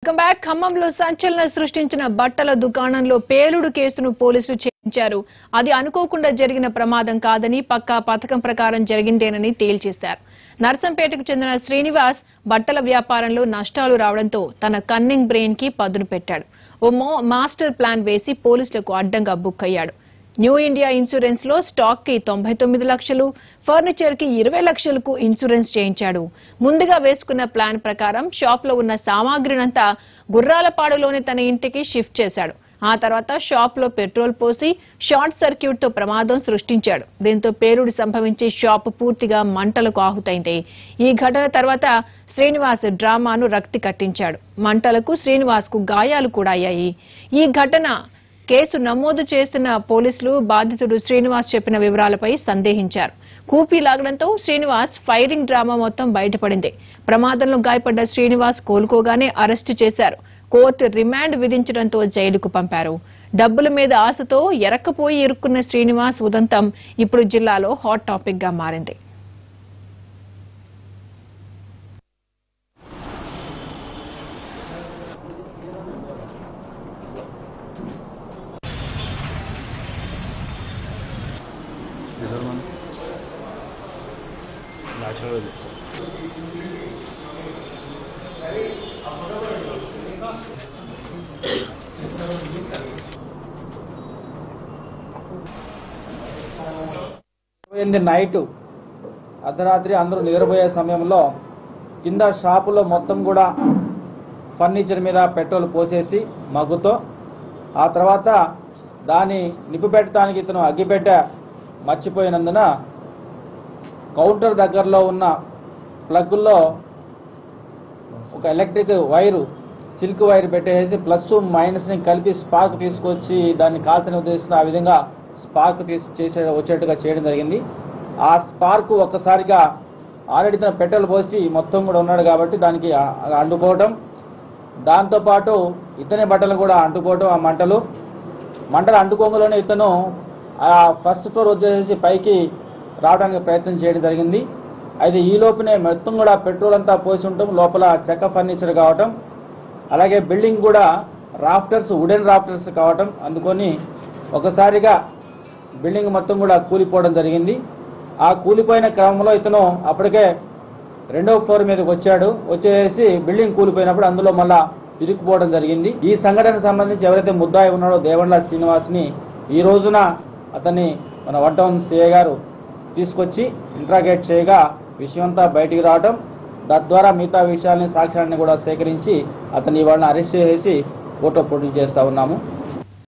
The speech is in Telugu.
Welcome back. ఖమ్మంలో సంచలనం సృష్టించిన బట్టల దుకాణంలో పేలుడు కేసును పోలీసులు ఛేదించారు. అది అనుకోకుండా జరిగిన ప్రమాదం కాదని పక్కా పథకం ప్రకారం జరిగిందేనని తేల్చేశారు. నర్సంపేటకు చెందిన శ్రీనివాస్ బట్టల వ్యాపారంలో నష్టాలు రావడంతో తన కన్నింగ్ బ్రెయిన్ కి పదును పెట్టాడు. ఓ మాస్టర్ ప్లాన్ వేసి పోలీసులకు అడ్డంగా బుక్ అయ్యాడు. న్యూ ఇండియా ఇన్సూరెన్స్ లో స్టాక్ కి 99 లక్షలు, ఫర్నిచర్ కి 20 లక్షలకు ఇన్సూరెన్స్ చేయించాడు. ముందుగా వేసుకున్న ప్లాన్ ప్రకారం షాప్ లో ఉన్న సామాగ్రినంతా గుర్రాలపాడులోని తన ఇంటికి షిఫ్ట్ చేశాడు. ఆ తర్వాత షాప్ లో పెట్రోల్ పోసి షార్ట్ సర్క్యూట్ తో ప్రమాదం సృష్టించాడు. దీంతో పేలుడు సంభవించి షాప్ పూర్తిగా మంటలకు ఆహుతైంది. ఈ ఘటన తర్వాత శ్రీనివాస్ డ్రామాను రక్తి కట్టించాడు. మంటలకు శ్రీనివాస్ కు గాయాలు కూడా అయ్యాయి. ఈ ఘటన కేసు నమోదు చేసిన పోలీసులు బాధితుడు శ్రీనివాస్ చెప్పిన వివరాలపై సందేహించారు. కూపీ లాగడంతో శ్రీనివాస్ ఫైరింగ్ డ్రామా మొత్తం బయటపడింది. ప్రమాదంలో గాయపడ్డ శ్రీనివాస్ కోలుకోగానే అరెస్టు చేశారు. కోర్టు రిమాండ్ విధించడంతో జైలుకు పంపారు. డబ్బుల మీద ఆశతో ఎరక్కపోయి ఇరుక్కున్న శ్రీనివాస్ ఉదంతం ఇప్పుడు జిల్లాలో హాట్ టాపిక్ గా మారింది. నైట్ అర్ధరాత్రి అందరూ నిద్రపోయే సమయంలో కింద షాపులో మొత్తం కూడా ఫర్నిచర్ మీద పెట్రోల్ పోసేసి మగ్గుతో ఆ తర్వాత దాన్ని నిప్పిపెట్టడానికి ఇతను అగ్గిపెట్టె మర్చిపోయినందున కౌంటర్ దగ్గరలో ఉన్న ప్లగ్లో ఒక ఎలక్ట్రిక్ వైరు సిల్క్ వైర్ పెట్టేసి ప్లస్ మైనస్ని కలిపి స్పార్క్ తీసుకొచ్చి దాన్ని కాల్చని ఉద్దేశించిన ఆ విధంగా స్పార్క్ వచ్చేట్టుగా చేయడం జరిగింది. ఆ స్పార్క్ ఒక్కసారిగా ఆల్రెడీ తన పెట్రోల్ పోసి మొత్తం కూడా ఉన్నాడు కాబట్టి దానికి అంటుకోవటం, దాంతోపాటు ఇతని బట్టలు కూడా అంటుకోవటం, ఆ మంటలు అంటుకోగానే ఇతను ఆ ఫస్ట్ ఫ్లోర్ వచ్చేసి పైకి రావడానికి ప్రయత్నం చేయడం జరిగింది. అయితే ఈ లోపునే మొత్తం కూడా పెట్రోల్ అంతా పోసి ఉండటం, లోపల చెక్క ఫర్నిచర్ కావటం, అలాగే బిల్డింగ్ కూడా రాఫ్టర్స్ వుడెన్ రాఫ్టర్స్ కావటం అందుకొని ఒకసారిగా బిల్డింగ్ మొత్తం కూడా కూలిపోవడం జరిగింది. ఆ కూలిపోయిన క్రమంలో ఇతను అప్పటికే 2వ ఫ్లోర్ మీదకి వచ్చేసి బిల్డింగ్ కూలిపోయినప్పుడు అందులో మళ్ళా ఇరుక్కుపోవడం జరిగింది. ఈ సంఘటనకు సంబంధించి ఎవరైతే ముద్దాయి ఉన్నాడో దేవండ్ల శ్రీనివాస్ని ఈ రోజున అతన్ని మన 1 టౌన్ సిఐ గారు తీసుకొచ్చి ఇంట్రాగేట్ చేయగా విషయమంతా బయటికి రావడం, తద్వారా మిగతా విషయాలని సాక్ష్యాన్ని కూడా సేకరించి అతన్ని ఇవాళ అరెస్ట్ చేసి కోర్టులో ప్రొడ్యూస్ చేస్తా ఉన్నాము.